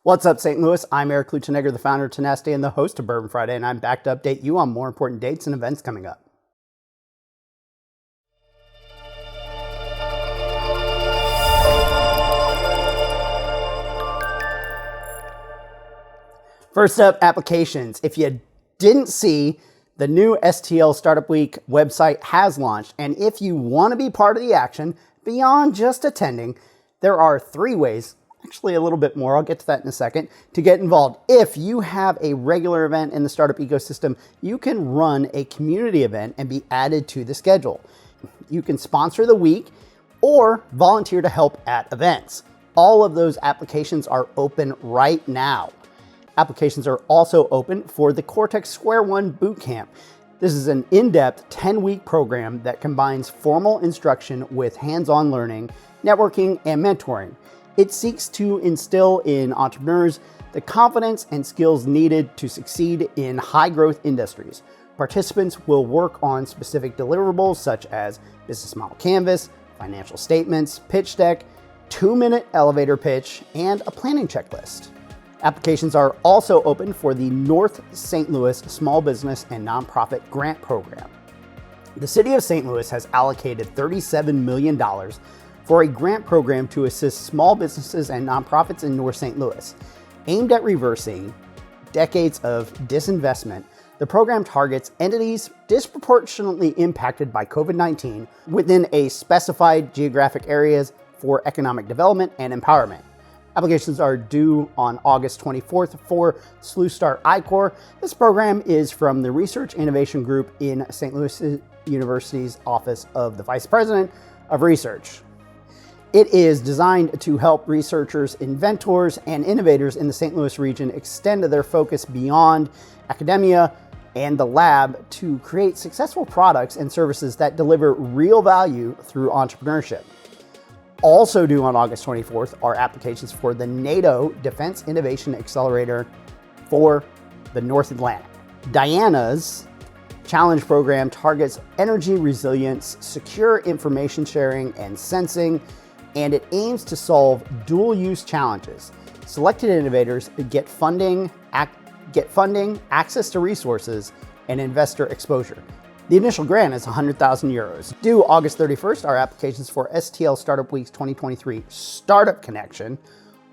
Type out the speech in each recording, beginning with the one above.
What's up, St. Louis? I'm Eric Lutenegger, the founder of Tenacity and the host of Bourbon Friday, and I'm back to update you on more important dates and events coming up. First up, applications. If you didn't see, the new STL Startup Week website has launched, and if you want to be part of the action, beyond just attending, there are 3 ways, actually a little bit more, I'll get to that in a second, to get involved. If you have a regular event in the startup ecosystem, you can run a community event and be added to the schedule. You can sponsor the week or volunteer to help at events. All of those applications are open right now. Applications are also open for the Cortex Square One Bootcamp. This is an in-depth 10-week program that combines formal instruction with hands-on learning, networking, and mentoring. It seeks to instill in entrepreneurs the confidence and skills needed to succeed in high-growth industries. Participants will work on specific deliverables such as business model canvas, financial statements, pitch deck, 2-minute elevator pitch, and a planning checklist. Applications are also open for the North St. Louis Small Business and Nonprofit Grant Program. The City of St. Louis has allocated $37 million for a grant program to assist small businesses and nonprofits in North St. Louis. Aimed at reversing decades of disinvestment, the program targets entities disproportionately impacted by COVID-19 within a specified geographic areas for economic development and empowerment. Applications are due on August 24th for SLUStart I-Corps. This program is from the Research Innovation Group in St. Louis University's Office of the Vice President of Research. It is designed to help researchers, inventors, and innovators in the St. Louis region extend their focus beyond academia and the lab to create successful products and services that deliver real value through entrepreneurship. Also due on August 24th are applications for the NATO Defense Innovation Accelerator for the North Atlantic. Diana's challenge program targets energy resilience, secure information sharing and sensing, and it aims to solve dual-use challenges. Selected innovators get funding, access to resources, and investor exposure. The initial grant is €100,000. Due August 31st are applications for STL Startup Week's 2023 Startup Connection.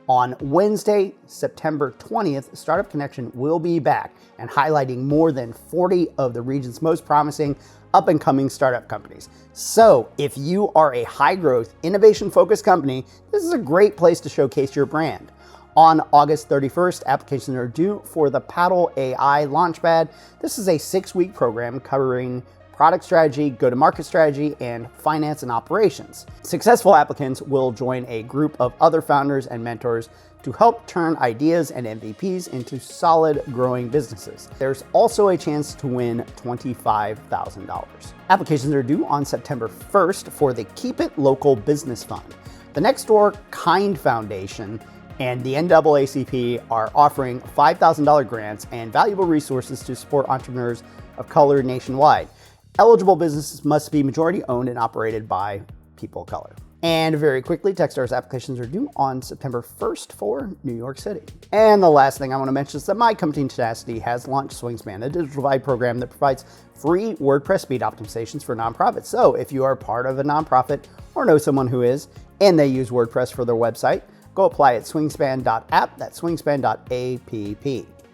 On Wednesday, September 20th, Startup Connection will be back and highlighting more than 40 of the region's most promising up-and-coming startup companies. So if you are a high-growth, innovation-focused company, this is a great place to showcase your brand. On August 31st, applications are due for the Paddle AI Launchpad. This is a 6-week program covering product strategy, go-to-market strategy, and finance and operations. Successful applicants will join a group of other founders and mentors to help turn ideas and MVPs into solid, growing businesses. There's also a chance to win $25,000. Applications are due on September 1st for the Keep It Local Business Fund. The Nextdoor Kind Foundation and the NAACP are offering $5,000 grants and valuable resources to support entrepreneurs of color nationwide. Eligible businesses must be majority owned and operated by people of color. And very quickly, Techstars applications are due on September 1st for New York City. And the last thing I want to mention is that my company Tenacity has launched Swingspan, a digital divide program that provides free WordPress speed optimizations for nonprofits. So if you are part of a nonprofit or know someone who is, and they use WordPress for their website, go apply at swingspan.app, that's swingspan.app.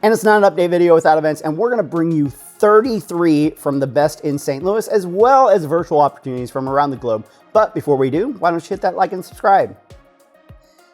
And it's not an update video without events, and we're gonna bring you 33 from the best in St. Louis, as well as virtual opportunities from around the globe. But before we do, why don't you hit that like and subscribe?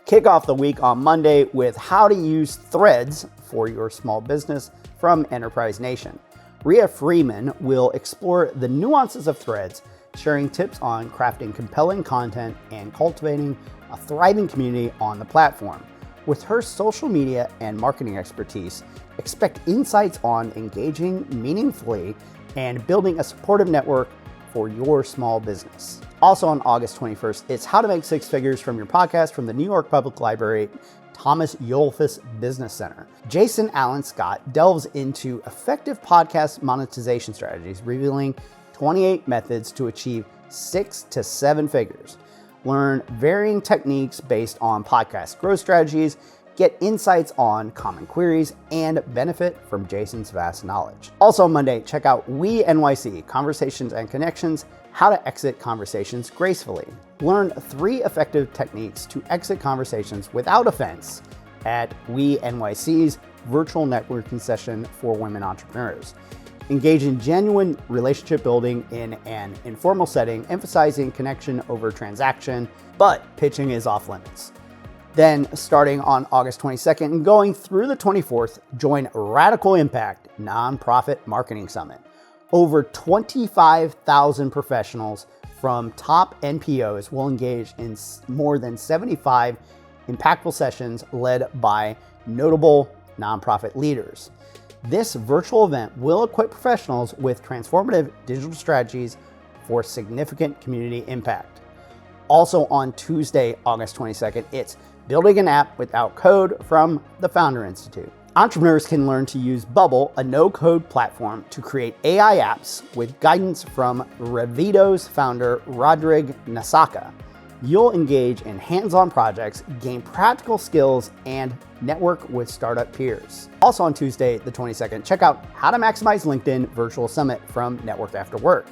Kick off the week on Monday with how to use threads for your small business from Enterprise Nation. Rhea Freeman will explore the nuances of threads, sharing tips on crafting compelling content and cultivating a thriving community on the platform. With her social media and marketing expertise, expect insights on engaging meaningfully and building a supportive network for your small business. Also on August 21st, it's how to make 6 figures from your podcast from the New York Public Library Thomas Yoseloff Business Center. Jason Allen Scott delves into effective podcast monetization strategies, revealing 28 methods to achieve 6 to 7 figures. Learn varying techniques based on podcast growth strategies, get insights on common queries, and benefit from Jason's vast knowledge. Also on Monday, check out We NYC, Conversations and Connections, How to Exit Conversations Gracefully. Learn 3 effective techniques to exit conversations without offense at We NYC's virtual networking session for women entrepreneurs. Engage in genuine relationship building in an informal setting, emphasizing connection over transaction, but pitching is off limits. Then, starting on August 22nd and going through the 24th, join Radical Impact Nonprofit Marketing Summit. Over 25,000 professionals from top NPOs will engage in more than 75 impactful sessions led by notable nonprofit leaders. This virtual event will equip professionals with transformative digital strategies for significant community impact. Also on Tuesday, August 22nd, it's Building an App Without Code from the Founder Institute. Entrepreneurs can learn to use Bubble, a no-code platform, to create AI apps with guidance from Revito's founder, Rodrigo Nasaka. You'll engage in hands-on projects, gain practical skills, and network with startup peers. Also on Tuesday, the 22nd, check out How to Maximize LinkedIn Virtual Summit from Network After Work.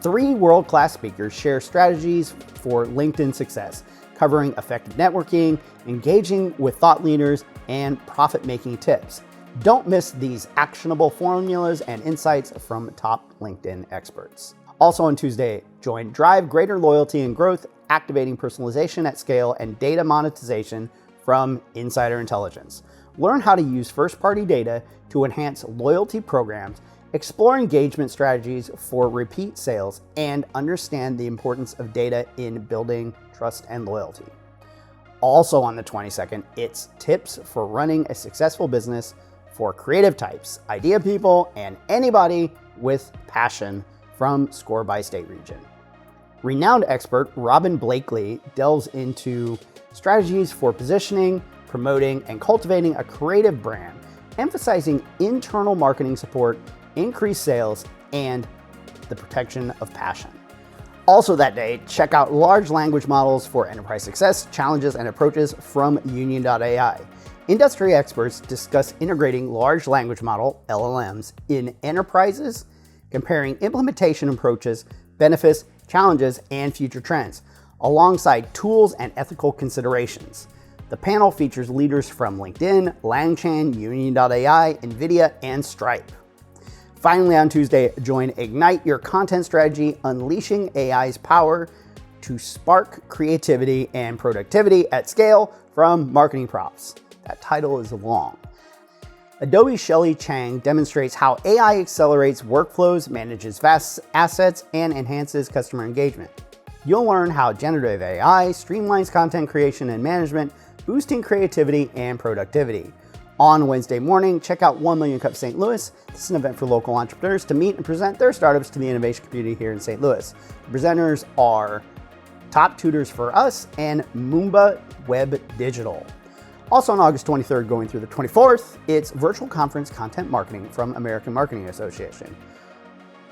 3 world-class speakers share strategies for LinkedIn success, covering effective networking, engaging with thought leaders, and profit-making tips. Don't miss these actionable formulas and insights from top LinkedIn experts. Also on Tuesday, join Drive Greater Loyalty and Growth, Activating Personalization at Scale and Data Monetization from Insider Intelligence. Learn how to use first-party data to enhance loyalty programs, explore engagement strategies for repeat sales, and understand the importance of data in building trust and loyalty. Also on the 22nd, it's Tips for Running a Successful Business for Creative Types, Idea People, and anybody with passion from Score by State Region. Renowned expert Robin Blakely delves into strategies for positioning, promoting, and cultivating a creative brand, emphasizing internal marketing support, increased sales, and the protection of passion. Also that day, check out Large Language Models for Enterprise Success, Challenges and Approaches from Union.ai. Industry experts discuss integrating large language model, LLMs, in enterprises, comparing implementation approaches, benefits, challenges, and future trends, alongside tools and ethical considerations. The panel features leaders from LinkedIn, Langchan, Union.ai, NVIDIA, and Stripe. Finally, on Tuesday, join Ignite Your Content Strategy, Unleashing AI's Power to Spark Creativity and Productivity at Scale from Marketing Props. That title is long. Adobe Shelley Chang demonstrates how AI accelerates workflows, manages vast assets, and enhances customer engagement. You'll learn how generative AI streamlines content creation and management, boosting creativity and productivity. On Wednesday morning, check out 1 Million Cup St. Louis. This is an event for local entrepreneurs to meet and present their startups to the innovation community here in St. Louis. The presenters are Top Tutors for Us and Moomba Web Digital. Also on August 23rd going through the 24th, it's Virtual Conference Content Marketing from American Marketing Association.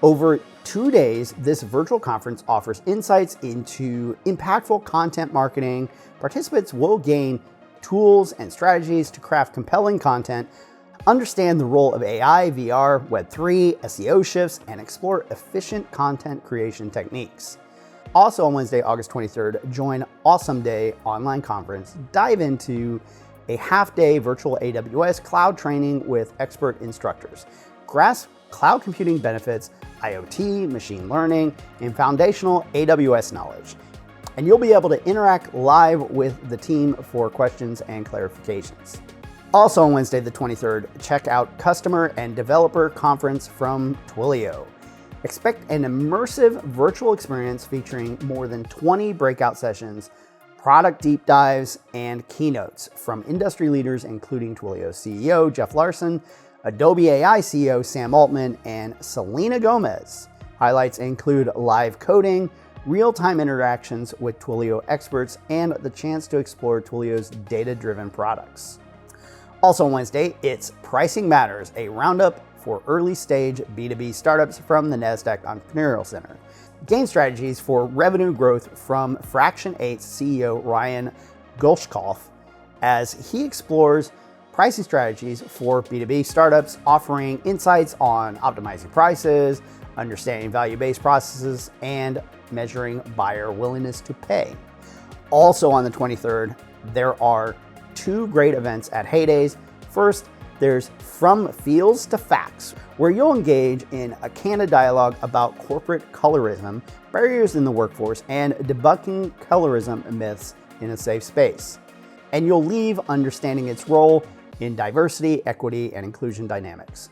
Over 2 days, this virtual conference offers insights into impactful content marketing. Participants will gain tools and strategies to craft compelling content, understand the role of AI, VR, Web3, SEO shifts, and explore efficient content creation techniques. Also on Wednesday, August 23rd, join Awesome Day online conference. Dive into a half-day virtual AWS cloud training with expert instructors. Grasp cloud computing benefits, IoT, machine learning, and foundational AWS knowledge. And you'll be able to interact live with the team for questions and clarifications. Also on Wednesday, the 23rd, check out Customer and Developer Conference from Twilio. Expect an immersive virtual experience featuring more than 20 breakout sessions, product deep dives, and keynotes from industry leaders including Twilio CEO Jeff Larson, Adobe AI CEO Sam Altman, and Selena Gomez. Highlights include live coding, real-time interactions with Twilio experts, and the chance to explore Twilio's data-driven products. Also on Wednesday, it's Pricing Matters, a roundup for early-stage B2B startups from the NASDAQ Entrepreneurial Center. Gain strategies for revenue growth from Fraction 8's CEO Ryan Golshkoff, as he explores pricing strategies for B2B startups, offering insights on optimizing prices, understanding value-based processes, and measuring buyer willingness to pay. Also on the 23rd, there are two great events at Heydays. First, there's From Feels to Facts, where you'll engage in a candid dialogue about corporate colorism, barriers in the workforce, and debunking colorism myths in a safe space. And you'll leave understanding its role in diversity, equity, and inclusion dynamics.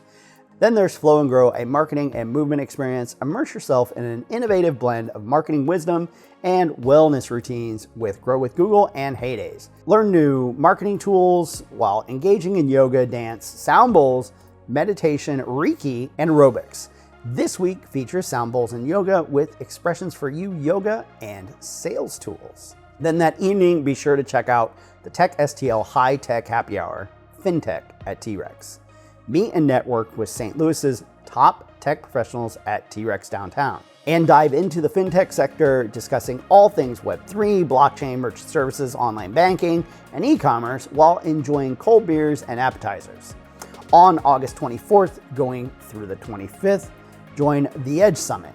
Then there's Flow and Grow, a marketing and movement experience. Immerse yourself in an innovative blend of marketing wisdom and wellness routines with Grow with Google and Heydays. Learn new marketing tools while engaging in yoga, dance, sound bowls, meditation, Reiki, and aerobics. This week features sound bowls and yoga with expressions for you yoga and sales tools. Then that evening, be sure to check out the Tech STL High Tech Happy Hour, FinTech at T-Rex. Meet and network with St. Louis's top tech professionals at T-Rex downtown, and dive into the fintech sector, discussing all things Web3, blockchain, merchant services, online banking, and e-commerce while enjoying cold beers and appetizers. On August 24th, going through the 25th, join the Edge Summit.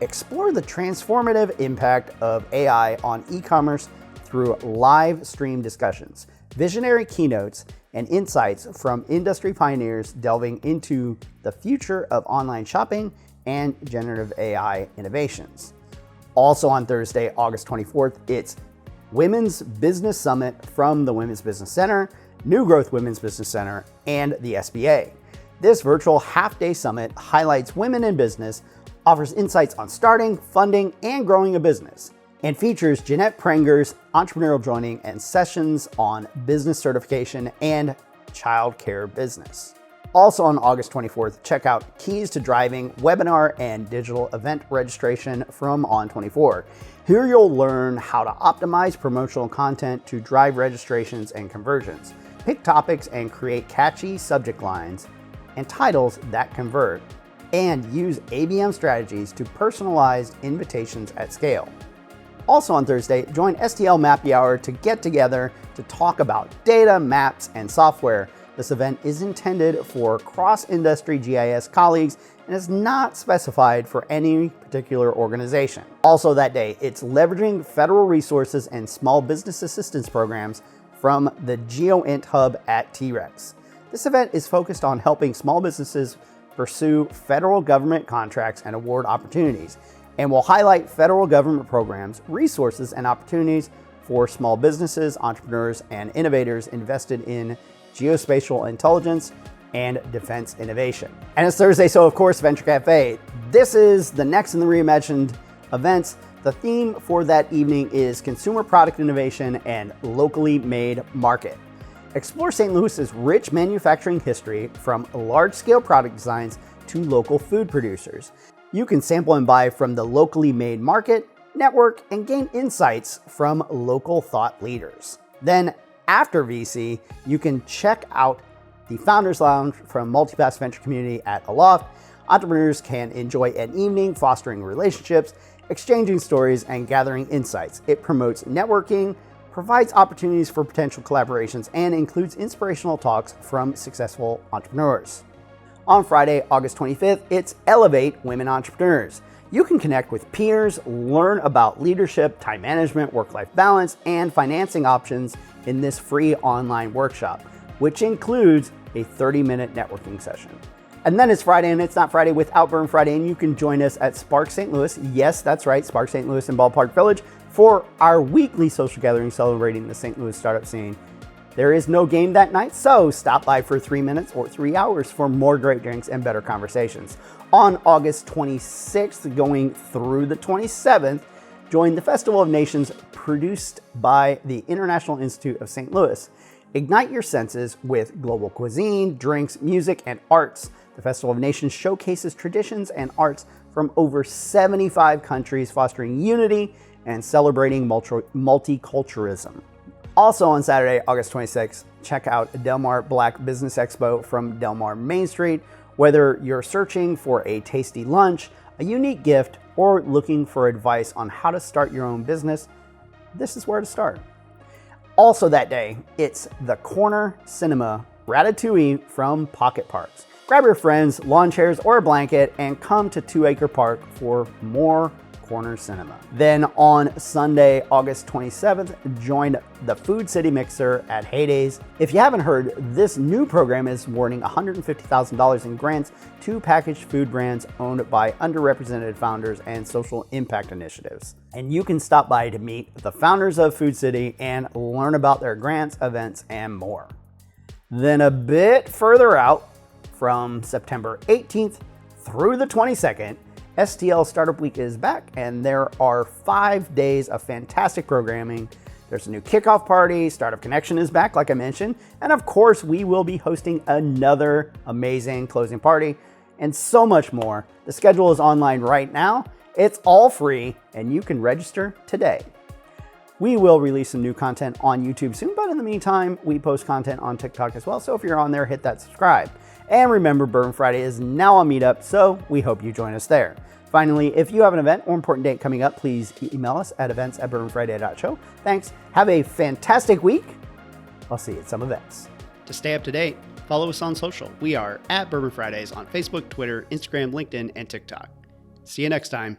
Explore the transformative impact of AI on e-commerce through live stream discussions, visionary keynotes, and insights from industry pioneers delving into the future of online shopping and generative AI innovations. Also on Thursday, August 24th, it's Women's Business Summit from the Women's Business Center, New Growth Women's Business Center, and the SBA. This virtual half-day summit highlights women in business, offers insights on starting, funding, and growing a business, and features Jeanette Prenger's entrepreneurial joining and sessions on business certification and childcare business. Also on August 24th, check out Keys to Driving webinar and digital event registration from On24. Here you'll learn how to optimize promotional content to drive registrations and conversions, pick topics and create catchy subject lines and titles that convert, and use ABM strategies to personalize invitations at scale. Also on Thursday, join STL Mappy Hour to get together to talk about data, maps, and software. This event is intended for cross-industry GIS colleagues and is not specified for any particular organization. Also that day, it's leveraging federal resources and small business assistance programs from the GeoInt Hub at T-Rex. This event is focused on helping small businesses pursue federal government contracts and award opportunities, and will highlight federal government programs, resources, and opportunities for small businesses, entrepreneurs, and innovators invested in geospatial intelligence and defense innovation. And it's Thursday, so of course, Venture Cafe. This is the next in the reimagined events. The theme for that evening is consumer product innovation and locally made market. Explore St. Louis's rich manufacturing history from large-scale product designs to local food producers. You can sample and buy from the locally made market, network, and gain insights from local thought leaders. Then after VC, you can check out the Founders Lounge from Multipass Venture Community at Aloft. Entrepreneurs can enjoy an evening fostering relationships, exchanging stories, and gathering insights. It promotes networking, provides opportunities for potential collaborations, and includes inspirational talks from successful entrepreneurs. On Friday, August 25th, it's Elevate Women Entrepreneurs. You can connect with peers, learn about leadership, time management, work-life balance, and financing options in this free online workshop, which includes a 30-minute networking session. And then it's Friday, and it's not Friday without Burn Friday, and you can join us at Spark St. Louis. Yes, that's right, Spark St. Louis in Ballpark Village for our weekly social gathering celebrating the St. Louis startup scene. There is no game that night, so stop by for 3 minutes or 3 hours for more great drinks and better conversations. On August 26th, going through the 27th, join the Festival of Nations produced by the International Institute of St. Louis. Ignite your senses with global cuisine, drinks, music, and arts. The Festival of Nations showcases traditions and arts from over 75 countries, fostering unity and celebrating multiculturalism. Also on Saturday, August 26th, check out Del Mar Black Business Expo from Del Mar Main Street. Whether you're searching for a tasty lunch, a unique gift, or looking for advice on how to start your own business, this is where to start. Also that day, it's the Corner Cinema Ratatouille from Pocket Parks. Grab your friends, lawn chairs, or a blanket and come to 2 Acre Park for more Corner Cinema. Then on Sunday, August 27th, join the Food City Mixer at Heydays. If you haven't heard, this new program is awarding $150,000 in grants to packaged food brands owned by underrepresented founders and social impact initiatives. And you can stop by to meet the founders of Food City and learn about their grants, events, and more. Then a bit further out, from September 18th through the 22nd, STL Startup Week is back, and there are 5 days of fantastic programming. There's a new kickoff party, Startup Connection is back, like I mentioned, and of course, we will be hosting another amazing closing party, and so much more. The schedule is online right now. It's all free, and you can register today. We will release some new content on YouTube soon, but in the meantime, we post content on TikTok as well, so if you're on there, hit that subscribe. And remember, Bourbon Friday is now on Meetup, so we hope you join us there. Finally, if you have an event or important date coming up, please email us at events@bourbonfriday.show. Thanks. Have a fantastic week. I'll see you at some events. To stay up to date, follow us on social. We are at Bourbon Fridays on Facebook, Twitter, Instagram, LinkedIn, and TikTok. See you next time.